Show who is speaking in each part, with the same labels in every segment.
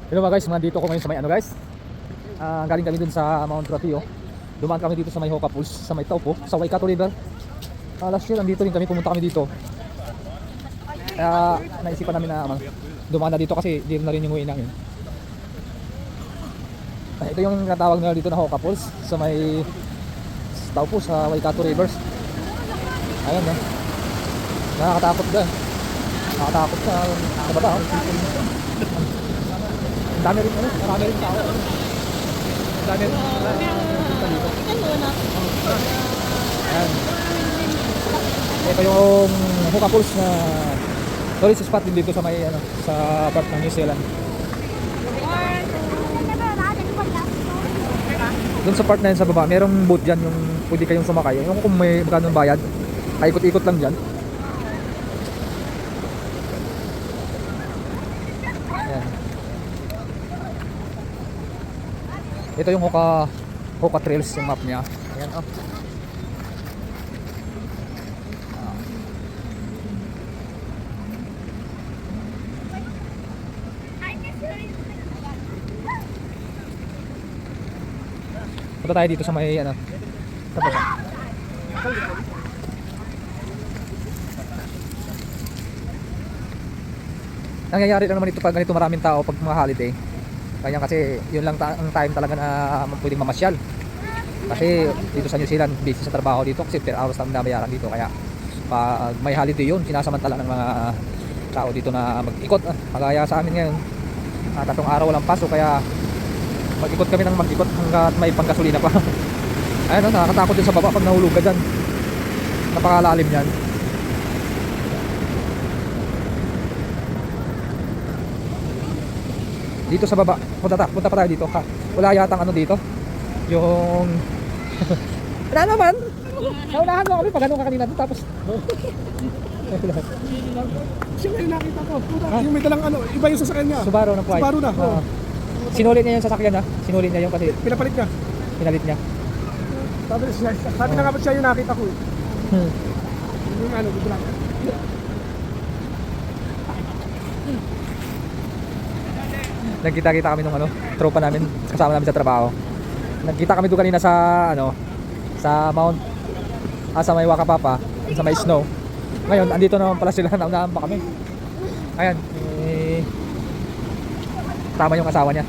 Speaker 1: Hello mga guys, nandito ko ngayon sa may ano guys. Galing kami dun sa Mount Ratio. Dumaan kami dito sa may Hoka Falls, sa may Taupo, sa Waikato River. Last year nandito rin kami, pumunta kami dito. Naisipan namin na dumaan na dito kasi di na rin yung uwi namin. Ito yung natawag nila dito na Hoka Falls, sa may Taupo, sa Waikato Rivers. Ayan no. Nakakatakot ba? Nakakatakot sa baba. Dami rin ano, marami rin tao. Dami rin punta dito. Ayan. Ito yung Hoka Falls na tourist spot din dito sa may ano, sa part ng New Zealand. Doon sa part na yun sa baba, merong boat dyan yung pwede kayong sumakay. Yung kung may magkano bayad, ikot-ikot lang dyan. Ayan. Ito yung Hoka Trails, yung map niya. Ayan oh. Punta tayo dito sa may ano, sa baba. Nangyayari lang naman ito pag ganito maraming tao pag mga holiday. Kaya kasi yun lang ang time talaga na pwedeng mamasyal. Kasi dito sa New Zealand, busy sa trabaho dito kasi per hours lang binabayaran dito. Kaya pag may holiday yun, sinasamantala ng mga tao dito na mag-ikot. Kagaya sa amin ngayon, 3 araw walang pasok kaya mag-ikot kami ng mag-ikot hanggat may panggasolina pa. Ayun, nakakatakot din sa baba pag nahulog ka dyan. Napakalalim yan. Dito sa baba, punta pa tayo dito. Wala yatang ano dito. Yung wala naman. Naunahan mo kami pag ganun ka kanina doon tapos
Speaker 2: Siya yung nakita ko. Yung may dalang ano, iba yung sasakyan niya.
Speaker 1: Subaru na white.
Speaker 2: Subaru na.
Speaker 1: Sinulit niya yung sasakyan ha. Sinulit niya yung kasi
Speaker 2: Pinapalit niya.
Speaker 1: pinalit niya.
Speaker 2: Sabi na nga ba siya yung nakita ko. Yung ano, dito lang.
Speaker 1: Nagkita-kita kami nung ano, tropa namin, kasama namin sa trabaho. Nagkita kami doon kanina sa ano, sa Mount sa may Wakapapa, sa may snow. Ngayon, andito naman pala sila, naunahan pa kami. Ayan, tama yung asawa niya.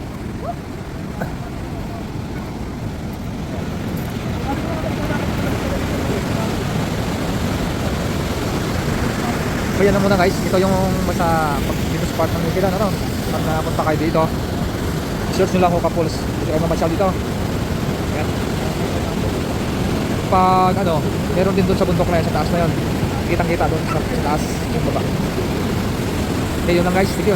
Speaker 1: So yan na muna guys, ito yung dito sa part ng New Zealand, ano, pag napunta kayo dito, search nyo lang Hoka Falls, dito kayo mamasyal dito. Ayan. Pag ano, meron din doon sa bundok na yun, sa taas na yun, kitang kita doon sa taas yung baba. Okay, yun lang guys, thank you.